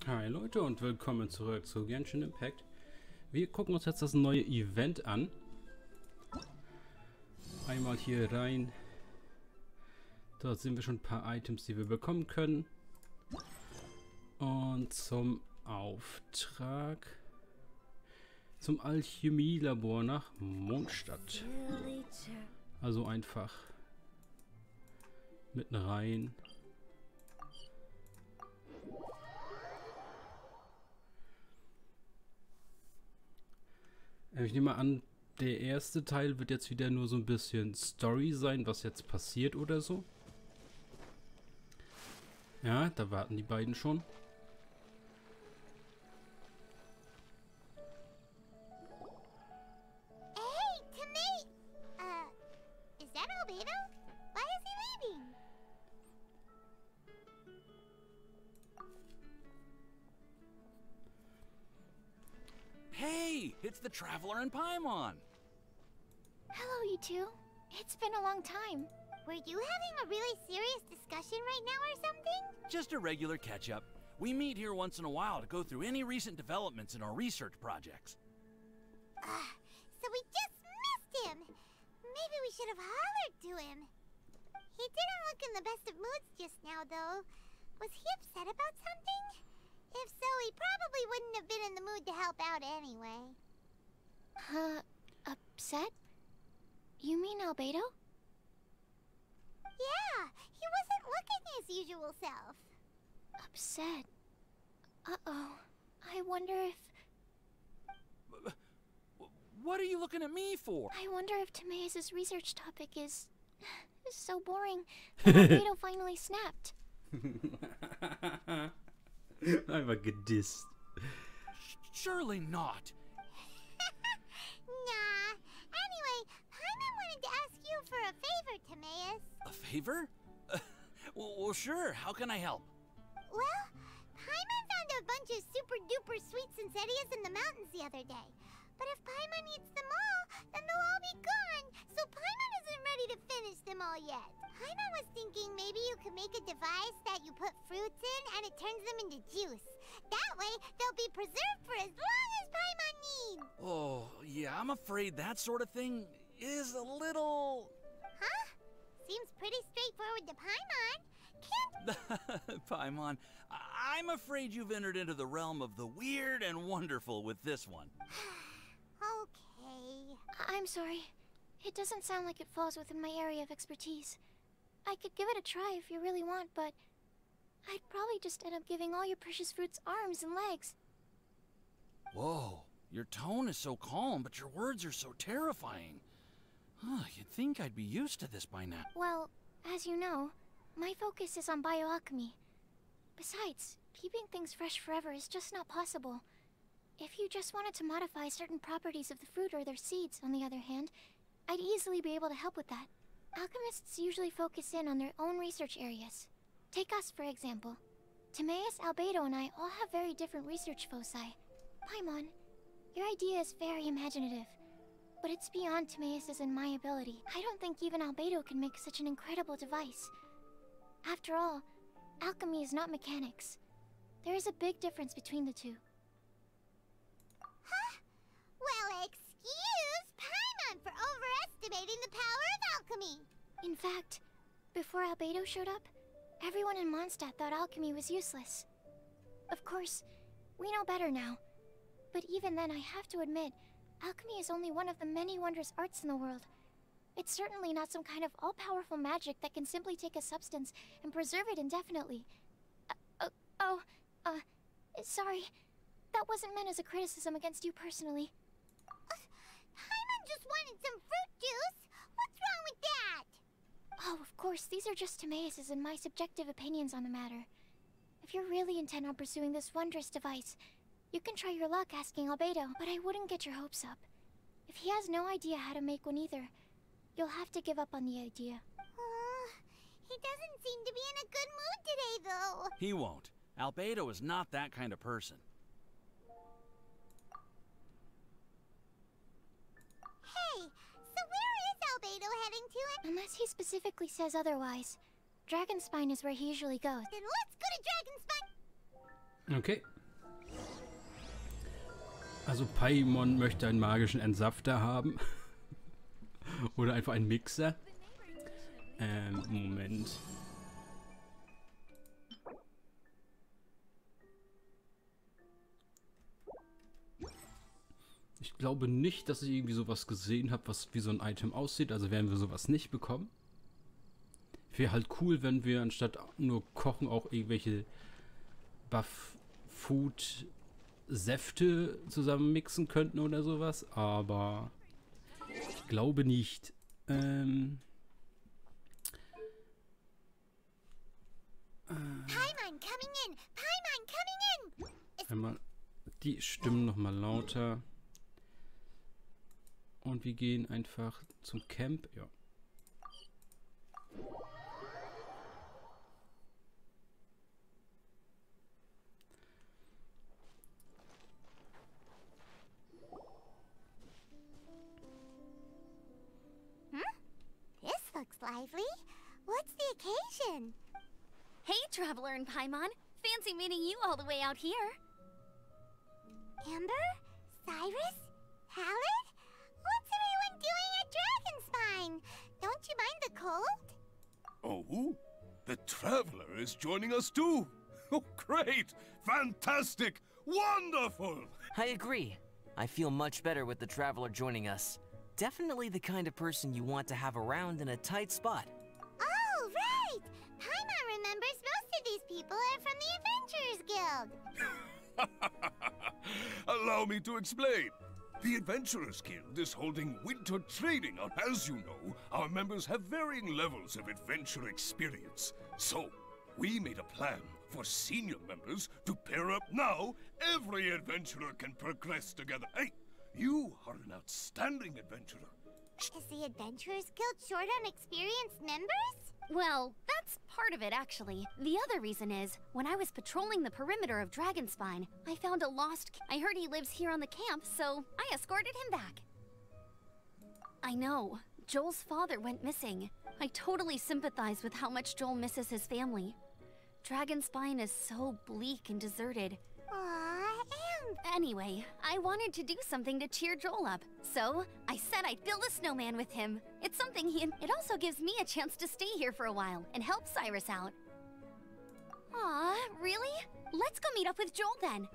Hi Leute und willkommen zurück zu Genshin Impact. Wir gucken uns jetzt das neue Event an. Einmal hier rein. Dort sehen wir schon ein paar Items, die wir bekommen können. Und zum Auftrag. Zum Alchemielabor nach Mondstadt. Also einfach mitten rein. Ich nehme an, der erste Teil wird jetzt wieder nur so ein bisschen Story sein, was jetzt passiert oder so. Ja, da warten die beiden schon. Hey, Timmy! Is that Albedo? Why is he leaving? Hey, it's the Traveler and Paimon. Hello, you two. It's been a long time. Were you having a really serious discussion right now or something? Just a regular catch-up. We meet here once in a while to go through any recent developments in our research projects. So we just missed him. Maybe we should have hollered to him. He didn't look in the best of moods just now, though. Was he upset about something? If so, he probably wouldn't have been in the mood to help out anyway. Upset? You mean Albedo? Yeah, he wasn't looking his usual self. Upset? Uh-oh. I wonder if... What are you looking at me for? I wonder if Timaeus' research topic is so boring that Albedo finally snapped. Einfach gedisst. Surely not. Nah. Anyway, Paimon wanted to ask you for a favor, Timaeus. A favor? Well, sure. How can I help? Well, Paimon found a bunch of super-duper sweet Sincerias in the mountains the other day. But if Paimon eats them all, then they'll all be gone, so Paimon isn't ready to finish them all yet. Paimon was thinking maybe you could make a device that you put fruits in and it turns them into juice. That way, they'll be preserved for as long as Paimon needs. Oh, yeah, I'm afraid that sort of thing is a little... Huh? Seems pretty straightforward to Paimon. Paimon, I'm afraid you've entered into the realm of the weird and wonderful with this one. Okay. I'm sorry. It doesn't sound like it falls within my area of expertise. I could give it a try if you really want, but I'd probably just end up giving all your precious fruits arms and legs. Whoa, your tone is so calm, but your words are so terrifying. You'd think I'd be used to this by now. Well, as you know, my focus is on bioalchemy. Besides, keeping things fresh forever is just not possible. If you just wanted to modify certain properties of the fruit or their seeds, on the other hand, I'd easily be able to help with that. Alchemists usually focus in on their own research areas. Take us, for example. Timaeus, Albedo, and I all have very different research foci. Paimon, your idea is very imaginative, but it's beyond Timaeus' and my ability. I don't think even Albedo can make such an incredible device. After all, alchemy is not mechanics. There is a big difference between the two. Huh? Well, excuse Paimon for overestimating the power of alchemy! In fact, before Albedo showed up, everyone in Mondstadt thought alchemy was useless. Of course, we know better now. But even then, I have to admit, alchemy is only one of the many wondrous arts in the world. It's certainly not some kind of all-powerful magic that can simply take a substance and preserve it indefinitely. Sorry. That wasn't meant as a criticism against you personally. Paimon just wanted some fruit juice! What's wrong with that? Oh, of course, these are just Timaeus' and my subjective opinions on the matter. If you're really intent on pursuing this wondrous device, you can try your luck asking Albedo, but I wouldn't get your hopes up. If he has no idea how to make one either, you'll have to give up on the idea. He doesn't seem to be in a good mood today, though. He won't. Albedo is not that kind of person. Hey, so where is Albedo heading to? Unless he specifically says otherwise. Dragonspine is where he usually goes. Then let's go to Dragonspine! Okay. Also Paimon möchte einen magischen Entsafter haben. Oder einfach einen Mixer. Moment. Ich glaube nicht, dass ich irgendwie sowas gesehen habe, was wie so ein Item aussieht. Also werden wir sowas nicht bekommen. Wäre halt cool, wenn wir anstatt nur kochen auch irgendwelche Buff-Food-Säfte zusammen mixen könnten oder sowas. Aber ich glaube nicht. Paimon coming in! Paimon coming in! Einmal die Stimmen nochmal lauter. Und wir gehen einfach zum Camp. Ja. This looks lively. What's the occasion? Hey, Traveler and Paimon. Fancy meeting you all the way out here. Amber? Cyrus? Halid? What's everyone doing at Dragonspine? Don't you mind the cold? Oh, the Traveler is joining us too. Oh, great! Fantastic! Wonderful! I agree. I feel much better with the Traveler joining us. Definitely the kind of person you want to have around in a tight spot. Oh, right! Paimon remembers most of these people are from the Adventurers Guild. Allow me to explain. The Adventurers Guild is holding winter training, and as you know, our members have varying levels of adventure experience. So, we made a plan for senior members to pair up now. Every adventurer can progress together. Hey, you are an outstanding adventurer. Is the Adventurers Guild short on experienced members? Well, that's part of it, actually. The other reason is, when I was patrolling the perimeter of Dragonspine, I found a lost I heard he lives here on the camp, so I escorted him back. I know. Joel's father went missing. I totally sympathize with how much Joel misses his family. Dragonspine is so bleak and deserted. Aw, Anyway, I wanted to do something to cheer Joel up, so I said I'd build a snowman with him. It's something it also gives me a chance to stay here for a while and help Cyrus out. Aw, really? Let's go meet up with Joel then.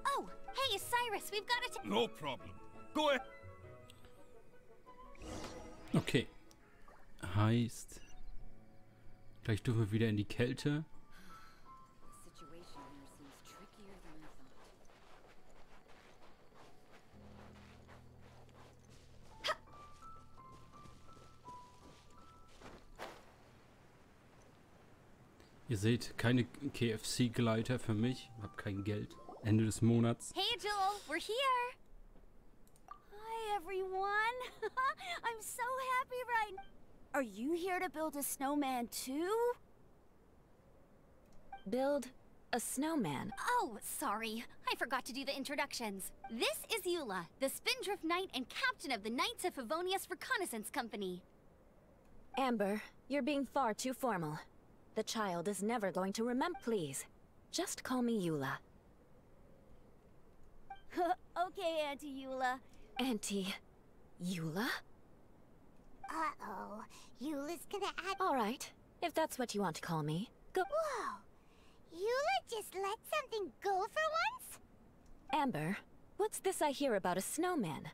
Oh, hey, Cyrus, we've got to No problem. Go ahead. Okay. Heißt, gleich dürfen wir wieder in die Kälte. Ihr seht, keine KFC-Gleiter für mich. Hab kein Geld. Ende des Monats. Hey, Joel, we're here. Hi, everyone. I'm so happy right now. Are you here to build a snowman, too? Build a snowman? Oh, sorry. I forgot to do the introductions. This is Eula, the Spindrift Knight and captain of the Knights of Favonius Reconnaissance Company. Amber, you're being far too formal. The child is never going to remember. Please, just call me Eula. Okay, Auntie Eula. Auntie Eula? Uh-oh. Eula's gonna add... All right, if that's what you want to call me. Go. Whoa! Eula just let something go for once? Amber, what's this I hear about a snowman?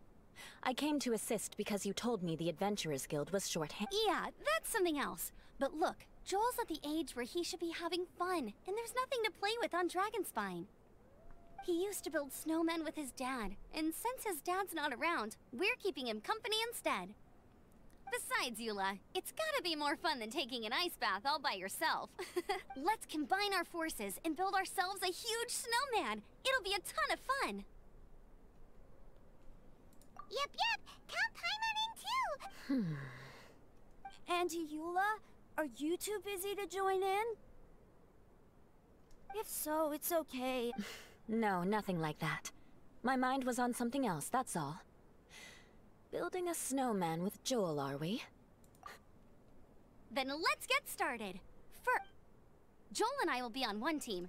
I came to assist because you told me the Adventurers Guild was shorthand. Yeah, that's something else. But look, Joel's at the age where he should be having fun, and there's nothing to play with on Dragonspine. He used to build snowmen with his dad, and since his dad's not around, we're keeping him company instead. Besides, Eula, it's gotta be more fun than taking an ice bath all by yourself. Let's combine our forces and build ourselves a huge snowman. It'll be a ton of fun. Yep. Count Paimon in too. Auntie Eula, are you too busy to join in? If so, it's okay. No, nothing like that. My mind was on something else, that's all. Building a snowman with Joel, are we? Then let's get started. Joel and I will be on one team.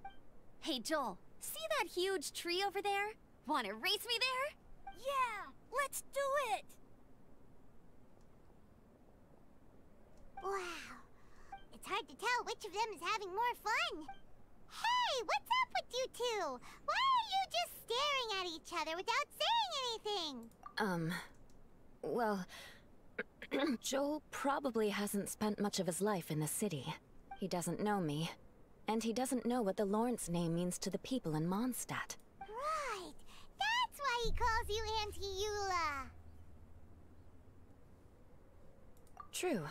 Hey, Joel, see that huge tree over there? Wanna race me there? Yeah, let's do it! Wow. It's hard to tell which of them is having more fun. Hey, what's up with you two? Why are you just staring at each other without saying anything? Well, Joel probably hasn't spent much of his life in the city. He doesn't know me, and he doesn't know what the Lawrence name means to the people in Mondstadt. Right. That's why he calls you Auntie Eula. True.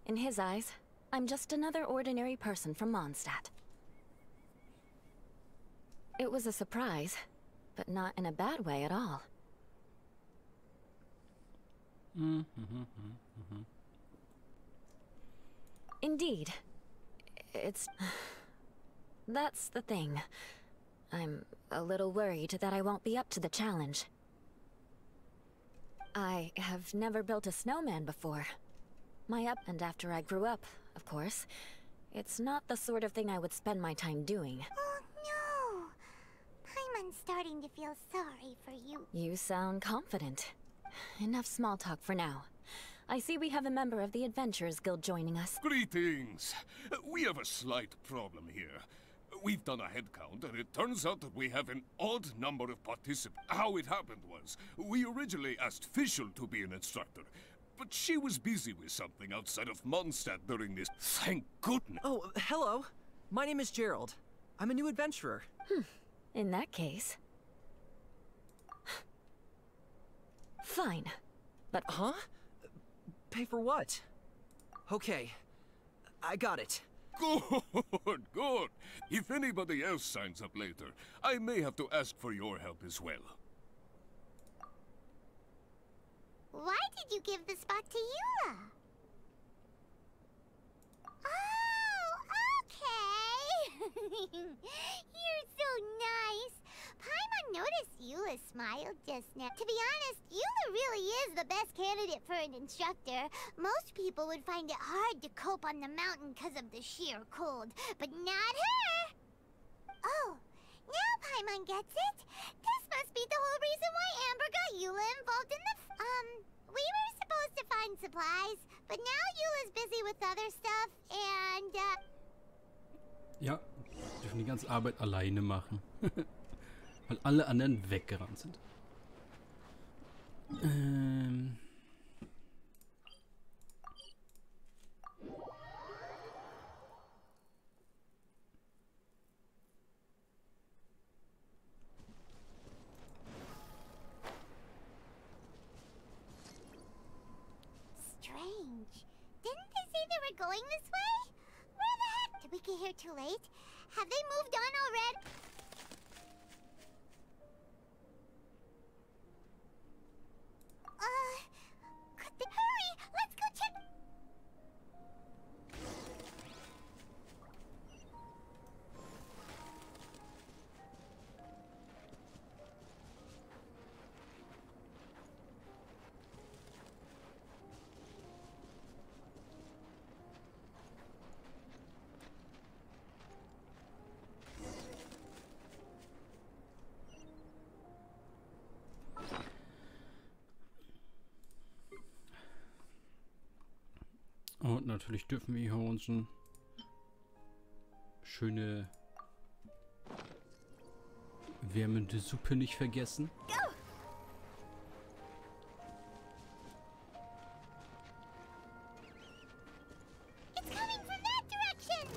In his eyes, I'm just another ordinary person from Mondstadt. It was a surprise, but not in a bad way at all. Indeed. It's... That's the thing. I'm a little worried that I won't be up to the challenge. I have never built a snowman before. And after I grew up, of course, it's not the sort of thing I would spend my time doing. Oh no! Paimon's starting to feel sorry for you. You sound confident. Enough small talk for now. I see we have a member of the Adventurers Guild joining us. Greetings. We have a slight problem here. We've done a head count, and it turns out that we have an odd number of participants. How it happened was, we originally asked Fischl to be an instructor, but she was busy with something outside of Mondstadt during this. Thank goodness. Oh, hello. My name is Gerald. I'm a new adventurer. In that case... Fine. But... Huh? Pay for what? Okay. I got it. Good, good. If anybody else signs up later, I may have to ask for your help as well. Why did you give the spot to Eula? Oh, okay. You're so nice. Paimon noticed Eula smiled just now. To be honest, Eula really is the best candidate for an instructor. Most people would find it hard to cope on the mountain because of the sheer cold, but not her. Oh, now Paimon gets it. This must be the whole reason why Amber got Eula involved in the... we were supposed to find supplies, but now Eula's busy with other stuff, and, Ja, wir dürfen die ganze Arbeit alleine machen. Weil alle anderen weggerannt sind. strange. Didn't they say they were going this way? Where the heck? Did we get here too late? Have they moved on already? Could they... Hurry! Let's go check... Und natürlich dürfen wir hier unsere schöne wärmende Suppe nicht vergessen. It's coming from that direction!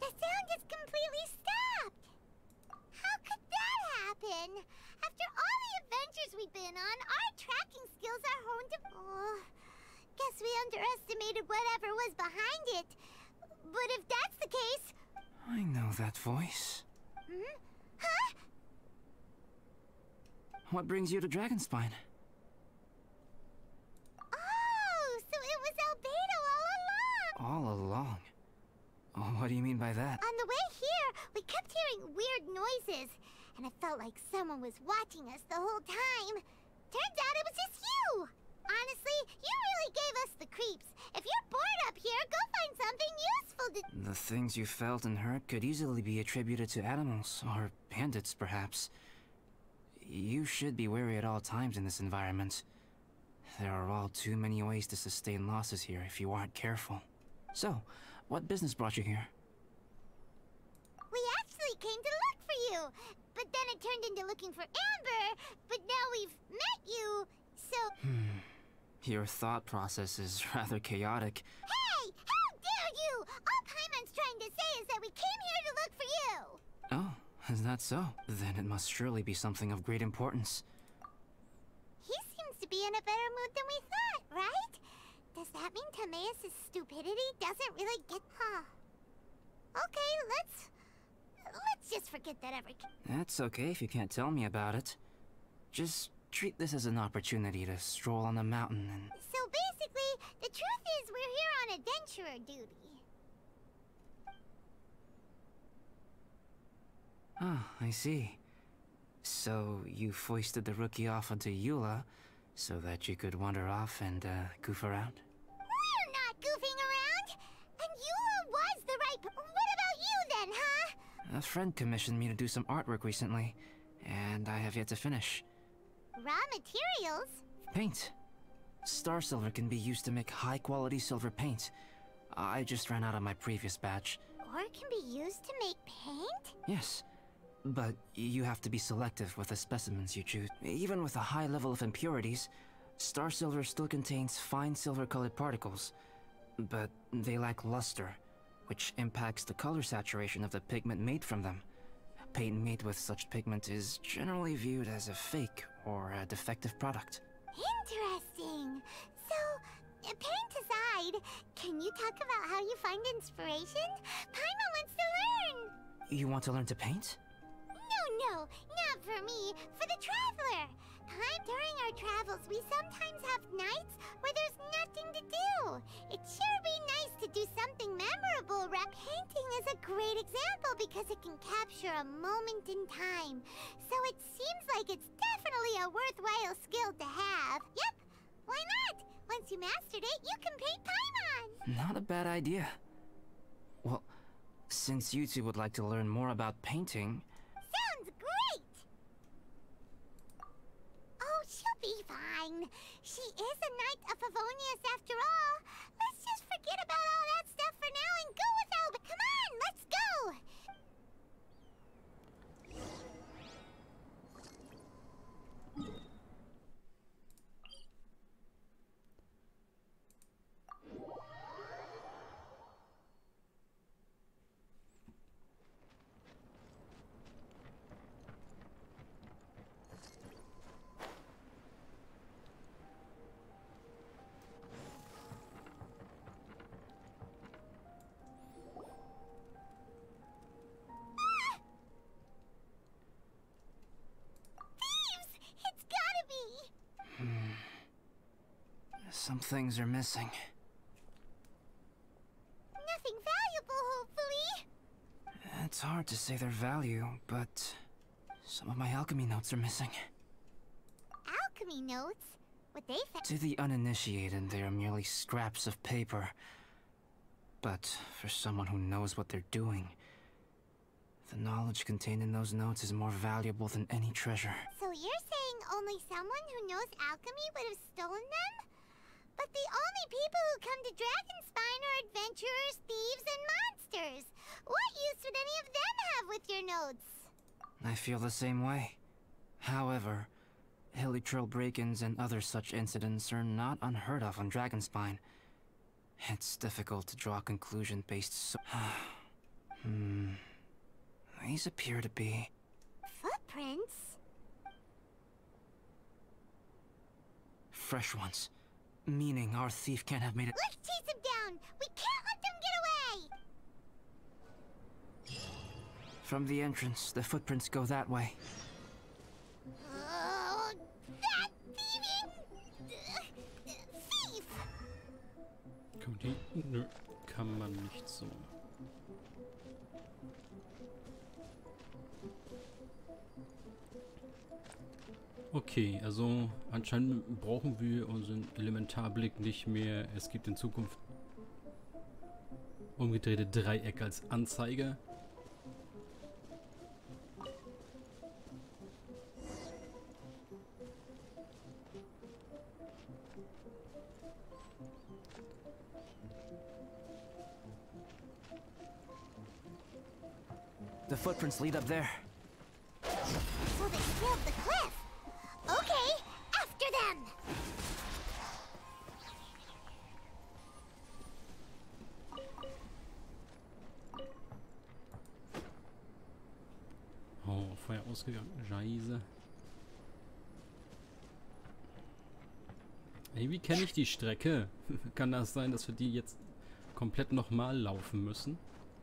The sound just completely stopped! How could that happen? After all the adventures we've been on, our tracking skills are honed to... Oh, guess we underestimated whatever was behind it. But if that's the case... I know that voice. Hmm? Huh? what brings you to Dragonspine? Oh, so it was Albedo all along! All along? Oh, what do you mean by that? On the way here, we kept hearing weird noises, and it felt like someone was watching us the whole time. Turns out it was just you! Honestly, you really gave us the creeps. If you're bored up here, go find something useful to— The things you felt and heard could easily be attributed to animals, or bandits, perhaps. You should be wary at all times in this environment. There are all too many ways to sustain losses here if you aren't careful. So, what business brought you here? We actually came to look for you, but then it turned into looking for Amber, but now we've met you, so— Your thought process is rather chaotic. Hey! How dare you! All Paimon's trying to say is that we came here to look for you! Oh, is that so? Then it must surely be something of great importance. He seems to be in a better mood than we thought, right? Does that mean Timaeus' stupidity doesn't really get— Huh. Okay, let's just forget that ever— That's okay if you can't tell me about it. Just treat this as an opportunity to stroll on the mountain and— So basically, the truth is we're here on adventurer duty. Ah, I see. So you foisted the rookie off onto Eula so that you could wander off and goof around? We're not goofing around! And Eula was the right— What about you then, huh? A friend commissioned me to do some artwork recently, and I have yet to finish. Raw materials? Paint. Star silver can be used to make high-quality silver paint. I just ran out of my previous batch. Or can be used to make paint? Yes, but you have to be selective with the specimens you choose. Even with a high level of impurities, star silver still contains fine silver-colored particles, but they lack luster, which impacts the color saturation of the pigment made from them. Paint made with such pigment is generally viewed as a fake or a defective product. Interesting. So, paint aside, can you talk about how you find inspiration? Paimon wants to learn! You want to learn to paint? No, not for me, for the traveler. During our travels, we sometimes have nights where there's nothing to do. It'd sure be nice to do something memorable. Painting is a great example because it can capture a moment in time. So it seems like it's definitely a worthwhile skill to have. Yep, why not? Once you mastered it, you can paint Paimon. Not a bad idea. Well, since you two would like to learn more about painting... Sounds great! Oh, she'll be fine. She is a Knight of Favonius after all. Let's just forget about all that stuff for now and go with Alba. Come on, let's go! Some things are missing. Nothing valuable, hopefully. It's hard to say their value, but some of my alchemy notes are missing. Alchemy notes? What they found? To the uninitiated, they are merely scraps of paper. But for someone who knows what they're doing, the knowledge contained in those notes is more valuable than any treasure. So you're saying only someone who knows alchemy would have stolen them? But the only people who come to Dragonspine are adventurers, thieves, and monsters. What use would any of them have with your notes? I feel the same way. However, Hilly-Trail break-ins and other such incidents are not unheard of on Dragonspine. It's difficult to draw a conclusion based so... These appear to be... Footprints? fresh ones. Meaning our thief can't have made it. Let's chase him down! We can't let them get away! From the entrance, the footprints go that way. Oh Nö, kann man nicht so. Okay, also anscheinend brauchen wir unseren Elementarblick nicht mehr. Es gibt in Zukunft umgedrehte Dreiecke als Anzeige. The footprints lead up there. So they scaled the cliff. Okay, after them. Oh, Feuer ausgegangen. Scheiße. Irgendwie kenne ich die Strecke. Kann das sein, dass wir die jetzt komplett nochmal laufen müssen?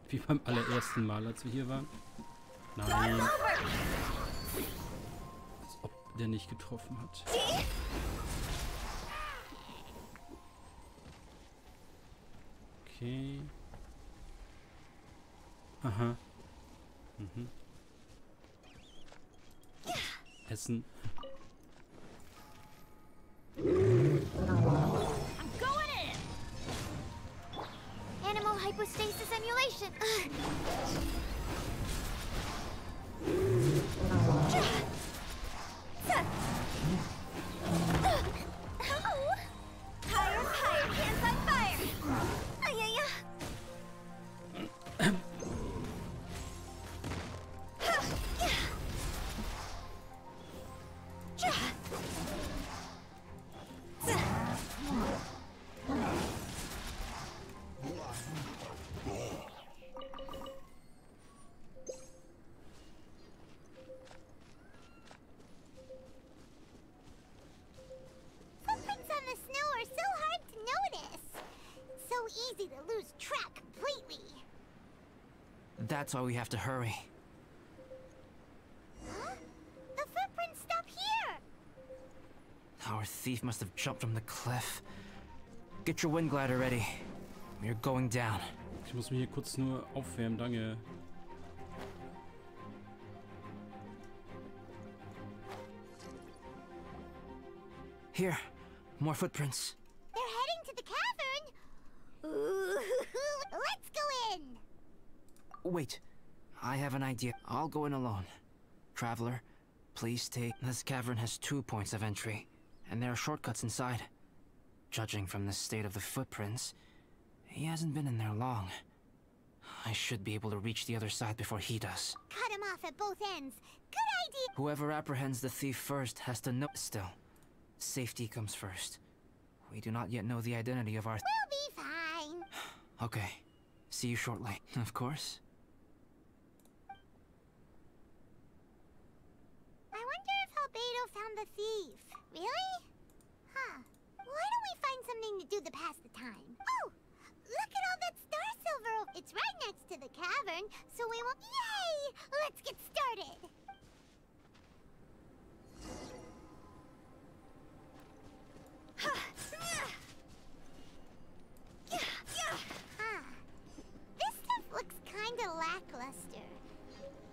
Wie beim allerersten Mal, als wir hier waren? Nein. Als ob der nicht getroffen hat. Okay. Aha. Mhm. Essen. Animal hypostasis emulation. Higher, higher, hands on fire! Ay-ya-ya! Footprints on the snow are so hard to notice. So easy to lose track completely. That's why we have to hurry. Huh? The footprints stop here. Our thief must have jumped from the cliff. Get your wind glider ready. We're going down. Ich muss mich hier kurz nur aufwärmen, danke. Here, more footprints. They're heading to the cavern. Ooh, let's go in. Wait, I have an idea. I'll go in alone. Traveler, please take... This cavern has 2 points of entry, and there are shortcuts inside. Judging from the state of the footprints, he hasn't been in there long. I should be able to reach the other side before he does. Cut him off at both ends. Good idea. Whoever apprehends the thief first has to know... Still, safety comes first. We do not yet know the identity of our... We'll be fine. Okay, see you shortly. Of course. I wonder if Albedo found the thief. Really? Huh. Why don't we find something to do to pass the time? Oh! Look at all that star silver! It's right next to the cavern, so we won't... Yay! Let's get started! This stuff looks kinda lackluster.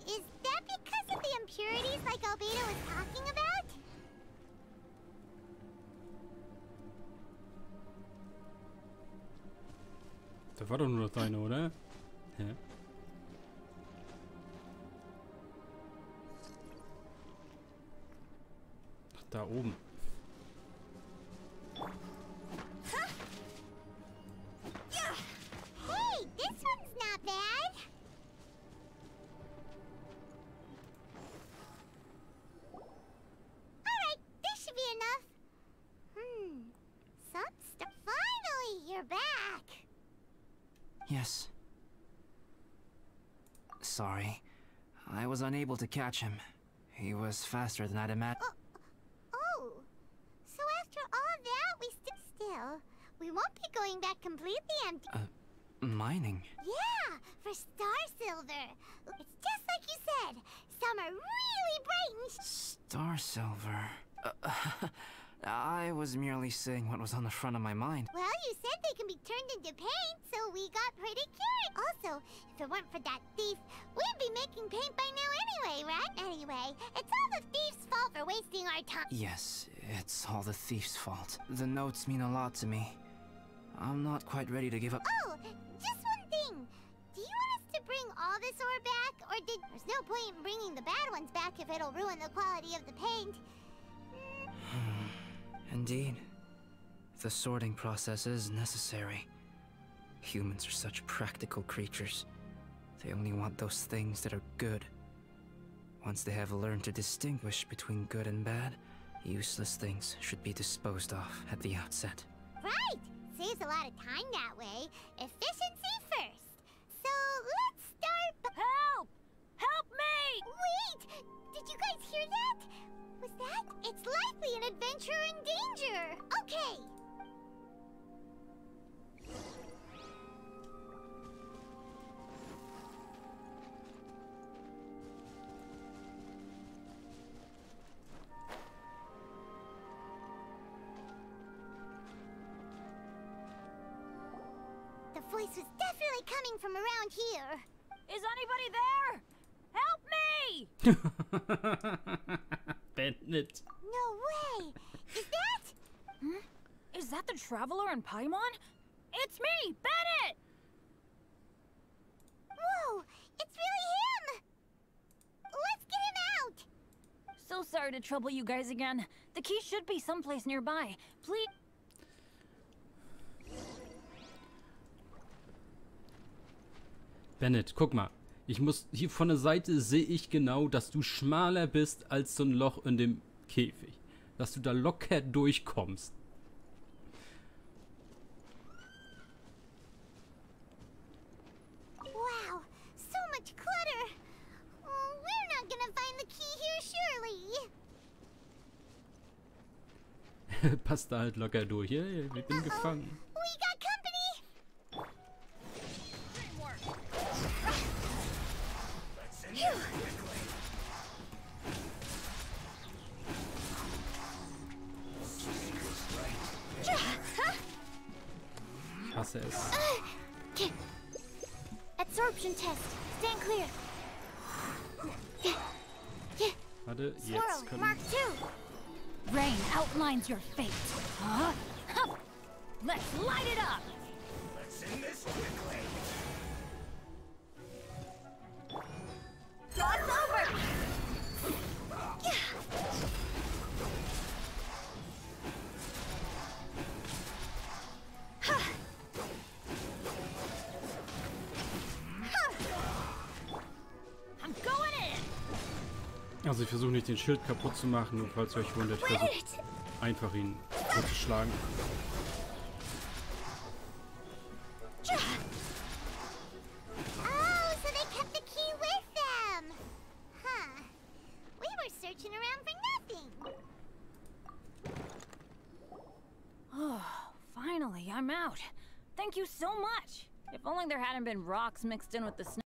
Is that because of the impurities like Albedo was talking about? Da war doch nur das eine, oder? Hä? Ach, da oben. Hey, this one's not bad. Alright, this should be enough. Some stuff. Finally, you're back. Yes. Sorry. I was unable to catch him. He was faster than I'd imagined. Oh. So after all that, we still, we won't be going back completely empty. Mining? Yeah, for star silver. It's just like you said. Some are really bright and... Star silver. I was merely saying what was on the front of my mind. Well, you said they can be turned turned into paint, so we got pretty curious. Also, if it weren't for that thief, we'd be making paint by now anyway, right? Anyway, it's all the thief's fault for wasting our time. Yes, it's all the thief's fault. The notes mean a lot to me. I'm not quite ready to give up. Oh, just one thing. Do you want us to bring all this ore back, or did... There's no point in bringing the bad ones back if it'll ruin the quality of the paint. Indeed. The sorting process is necessary. Humans are such practical creatures. They only want those things that are good. Once they have learned to distinguish between good and bad, useless things should be disposed of at the outset. Right! Saves a lot of time that way. Efficiency first. So, let's start... Help! Help me! Wait! Did you guys hear that? Was that? It's likely an adventurer in danger! Okay! The voice was definitely coming from around here. Is anybody there? Help me! Bennett. No way! Is that? Is that the Traveler in Paimon? It's me, Bennett! Whoa! It's really him! Let's get him out! So sorry to trouble you guys again. The key should be someplace nearby. Please... Bennett, guck mal. Ich muss hier von der Seite sehe ich genau, dass du schmaler bist als so ein Loch in dem Käfig. Dass du da locker durchkommst. Wow, so much clutter. Oh, we're not gonna find the key here, surely. Passt da halt locker durch. Ja, ja, wir sind gefangen. We got company. Ich hasse es. Absorption test. Stand clear. Warte, jetzt Swirl, können Mark 2. Rain outlines your fate. Huh? Huh. Let's light it up! Let's end this quickly. Cross over! I'm going in! Also ich versuche nicht den Schild kaputt zu machen, nur falls ihr euch wundert, ich versuche einfach ihn zu schlagen. Oh, so they kept the key with them. Huh. We were searching around for nothing. Oh, finally, I'm out. Thank you so much. If only there hadn't been rocks mixed in with the snow.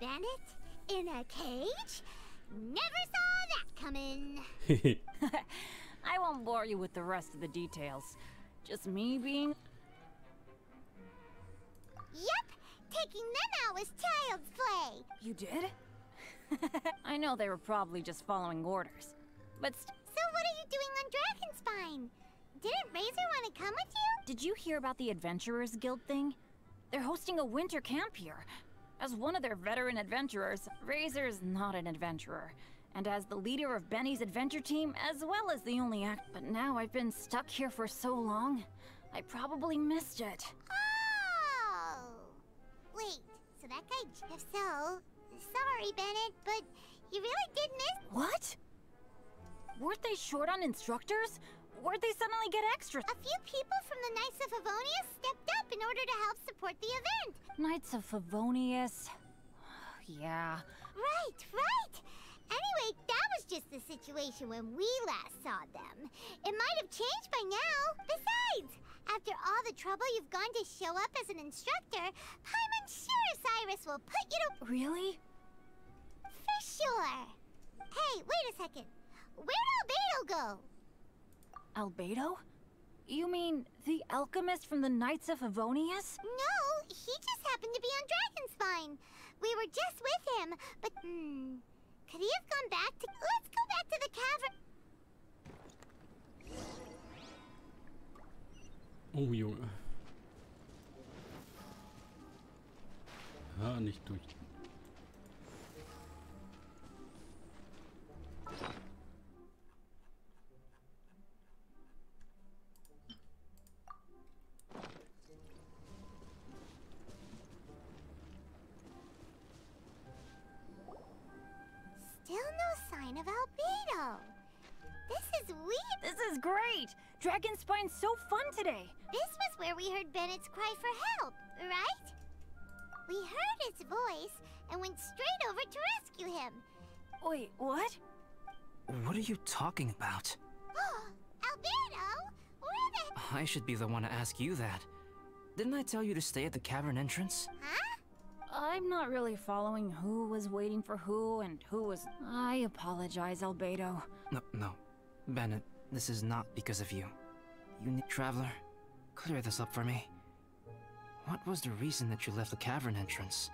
Bandit? In a cage? Never saw that coming. I won't bore you with the rest of the details. Just me being... Yep, taking them out was child's play. You did? I know they were probably just following orders. But So what are you doing on Dragonspine? Didn't Razor want to come with you? did you hear about the Adventurers Guild thing? They're hosting a winter camp here. As one of their veteran adventurers, Razor's not an adventurer. And as the leader of Benny's adventure team, as well as the only act... But now I've been stuck here for so long, I probably missed it. Oh! Wait, so that guy... If so, sorry, Bennett, but you really did miss... What? Weren't they short on instructors? Where'd they suddenly get extra? A few people from the Knights of Favonius stepped up in order to help support the event. Knights of Favonius... yeah. Right. Anyway, that was just the situation when we last saw them. It might have changed by now. Besides, after all the trouble you've gone to show up as an instructor, I'm sure Cyrus will put you to... Really? For sure. Hey, wait a second. Where'd Albedo go? Albedo? You mean the alchemist from the Knights of Favonius? No, he just happened to be on Dragonspine. We were just with him, but could he have gone back to... Let's go back to the cavern. Oh, Junge. Ah, nicht durch. Still no sign of Albedo. This is weird. This is great! Dragonspine's so fun today! This was where we heard Bennett's cry for help, right? We heard his voice and went straight over to rescue him. Wait, what? What are you talking about? Albedo? Where the... I should be the one to ask you that. Didn't I tell you to stay at the cavern entrance? Huh? I'm not really following who was waiting for who and who was... I apologize, Albedo. No. Bennett, this is not because of you. You need... Traveler, clear this up for me. What was the reason that you left the cavern entrance?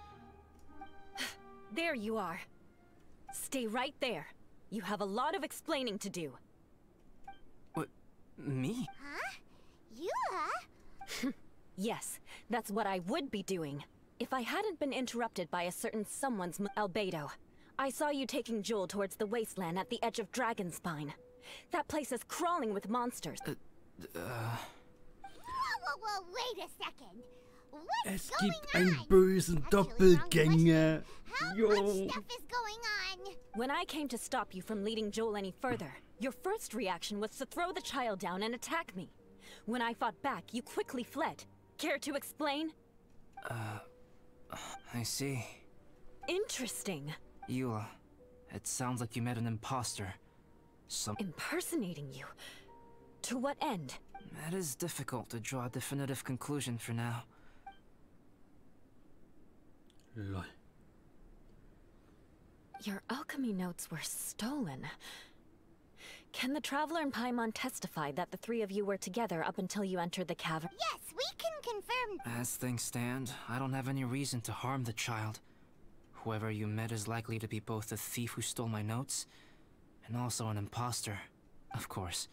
There you are. Stay right there. You have a lot of explaining to do. What? Me? Huh? You, Yes, that's what I would be doing. If I hadn't been interrupted by a certain someone's Albedo. I saw you taking Joel towards the wasteland at the edge of Dragonspine. That place is crawling with monsters. Whoa, wait a second. Es What's gibt going einen on? bösen Actually, Doppelgänger. How Jo. much stuff is going on? When I came to stop you from leading Joel any further, your first reaction was to throw the child down and attack me. When I fought back, you quickly fled. Care to explain? I see. Interesting. Eula, it sounds like you met an imposter. Impersonating you? To what end? It is difficult to draw a definitive conclusion for now. Lol. Your alchemy notes were stolen. Can the Traveler and Paimon testify that the three of you were together up until you entered the cavern? Yes, we can confirm. As things stand, I don't have any reason to harm the child. Whoever you met is likely to be both the thief who stole my notes, and also an imposter. Of course,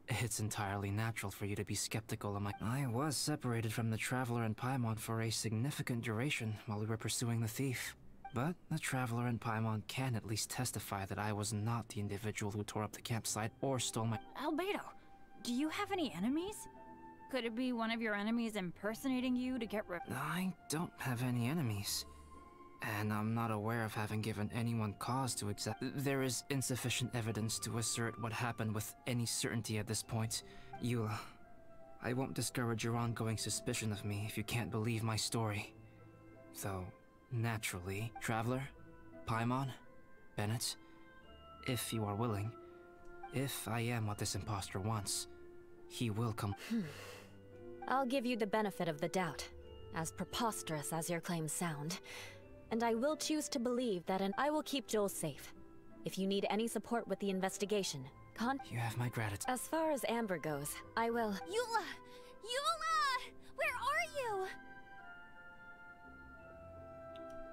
it's entirely natural for you to be skeptical of my... I was separated from the Traveler and Paimon for a significant duration while we were pursuing the thief. But the Traveler and Paimon can at least testify that I was not the individual who tore up the campsite or stole my... Albedo, do you have any enemies? Could it be one of your enemies impersonating you to get rid... I don't have any enemies. And I'm not aware of having given anyone cause to There is insufficient evidence to assert what happened with any certainty at this point. Eula, I won't discourage your ongoing suspicion of me if you can't believe my story. Though, naturally, Traveler, Paimon, Bennett, if you are willing, if I am what this imposter wants, he will come. I'll give you the benefit of the doubt, as preposterous as your claims sound. And I will choose to believe that I will keep Joel safe. If you need any support with the investigation, You have my gratitude. As far as Amber goes, I will... Eula! Eula! Where are you?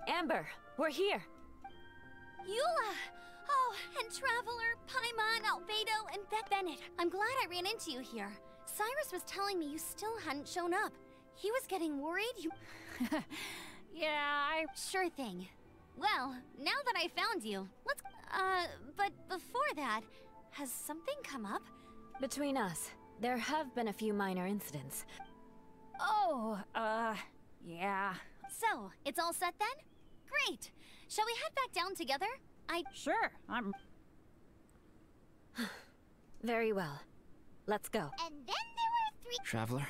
Amber, we're here! Eula! Oh, and Traveler, Paimon, Albedo, and Bennett. I'm glad I ran into you here. Cyrus was telling me you still hadn't shown up. He was getting worried you... Yeah, Sure thing. Well, now that I found you, let's... but before that, has something come up? Between us, there have been a few minor incidents. Oh, yeah. So, it's all set then? Great! Shall we head back down together? Sure, I'm... Very well. Let's go. And then there were 3... Traveler,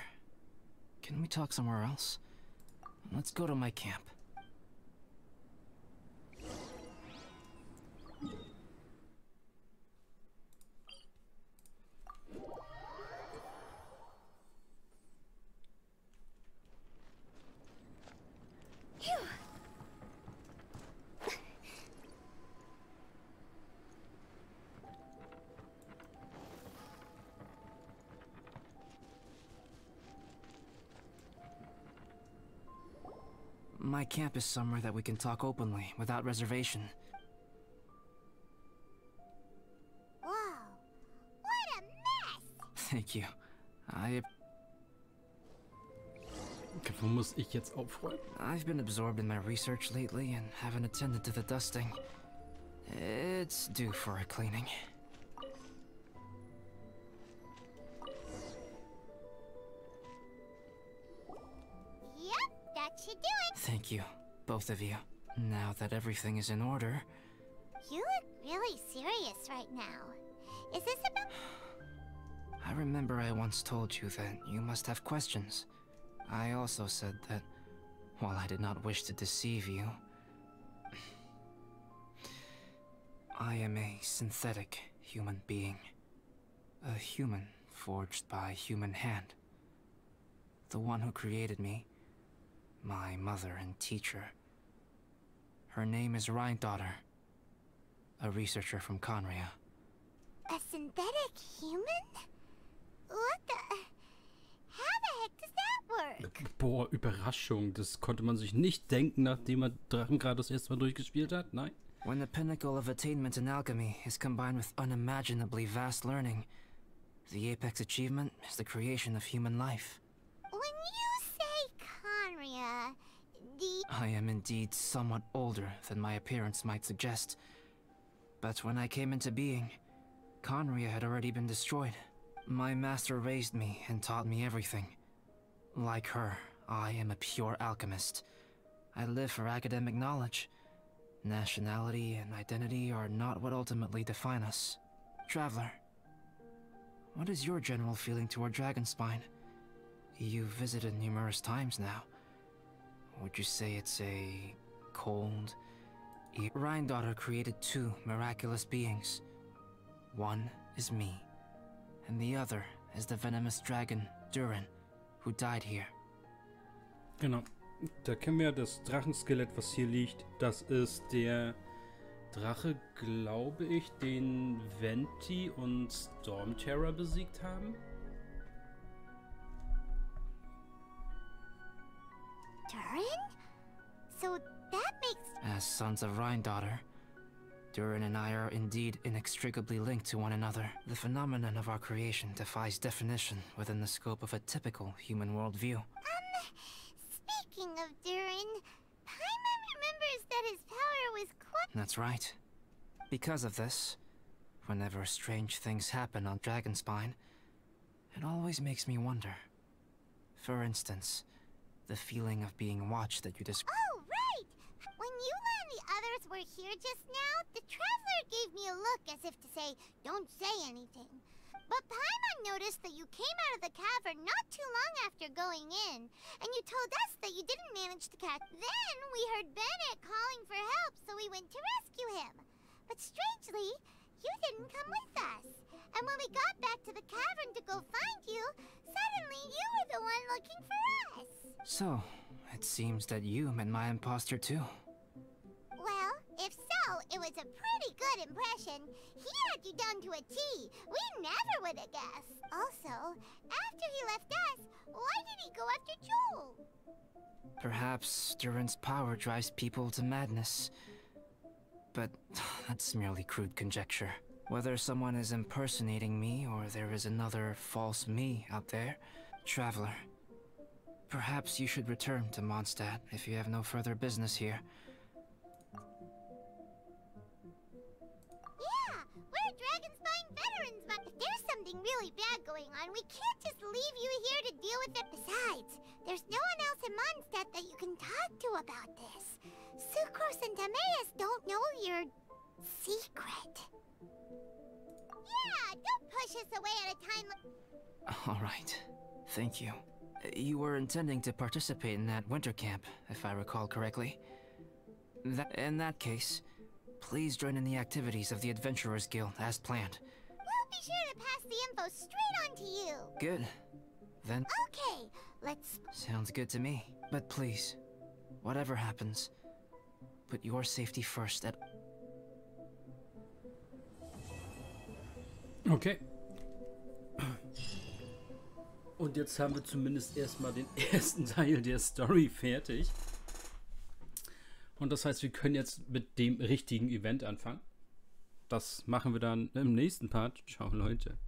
can we talk somewhere else? Let's go to my camp. My camp is somewhere that we can talk openly, without reservation. Whoa, what a mess! Thank you. Okay, wo muss ich jetzt aufräumen? I've been absorbed in my research lately and haven't attended to the dusting. It's due for a cleaning. Yep, that should do it. Thank you, both of you. Now that everything is in order... You look really serious right now. Is this about... I remember I once told you that you must have questions. I also said that, while I did not wish to deceive you, I am a synthetic human being. A human forged by human hand. The one who created me, my mother and teacher. Her name is Rhine-daughter, a researcher from Conria. A synthetic human? What the... How the heck does that work? Boah, Überraschung. Das konnte man sich nicht denken, nachdem man Drachen gerade das erste Mal durchgespielt hat. Nein. When the pinnacle of attainment in alchemy is combined with unimaginably vast learning, the apex achievement is the creation of human life. When you say Conria, I am indeed somewhat older than my appearance might suggest. But when I came into being, Conria had already been destroyed. My master raised me and taught me everything. Like her, I am a pure alchemist. I live for academic knowledge. Nationality and identity are not what ultimately define us. Traveler, what is your general feeling toward Dragonspine? You've visited numerous times now. Would you say it's a cold... Rhine-daughter created two miraculous beings. One is me, and the other is the venomous dragon, Durin, who died here. Genau. Da kennen wir das Drachenskelett, was hier liegt. Das ist der Drache, glaube ich, den Venti und Stormterror besiegt haben. Durin? So that makes... As sons of Rhine-daughter, Durin and I are indeed inextricably linked to one another. The phenomenon of our creation defies definition within the scope of a typical human worldview. Speaking of Durin, Paimon remembers that his power was quite... That's right. Because of this, whenever strange things happen on Dragonspine, it always makes me wonder. For instance, the feeling of being watched that you described. Oh, right! When you and the others were here just now, the Traveler gave me a look as if to say, don't say anything. But Paimon noticed that you came out of the cavern not too long after going in, and you told us that you didn't manage to catch. Then we heard Bennett calling for help, so we went to rescue him. But strangely, you didn't come with us. And when we got back to the cavern to go find you, suddenly you were the one looking for us. So, it seems that you met my imposter too. Well, if so, it was a pretty good impression. He had you down to a T. We never would have guessed. Also, after he left us, why did he go after Joel? Perhaps Durin's power drives people to madness. But that's merely crude conjecture. Whether someone is impersonating me or there is another false me out there, Traveler, perhaps you should return to Mondstadt if you have no further business here. Yeah, we're Dragonspine veterans, but if there's something really bad going on, we can't just leave you here to deal with it. Besides, there's no one else in Mondstadt that you can talk to about this. Sucrose and Timaeus don't know your secret. Yeah, don't push us away at a time like... All right, thank you. You were intending to participate in that winter camp, if I recall correctly. In that case, please join in the activities of the Adventurers Guild as planned. We'll be sure to pass the info straight on to you. Good. Then... Okay, let's... Sounds good to me. But please, whatever happens, put your safety first at... Okay. Und jetzt haben wir zumindest erstmal den ersten Teil der Story fertig. Und das heißt, wir können jetzt mit dem richtigen Event anfangen. Das machen wir dann im nächsten Part. Ciao, Leute.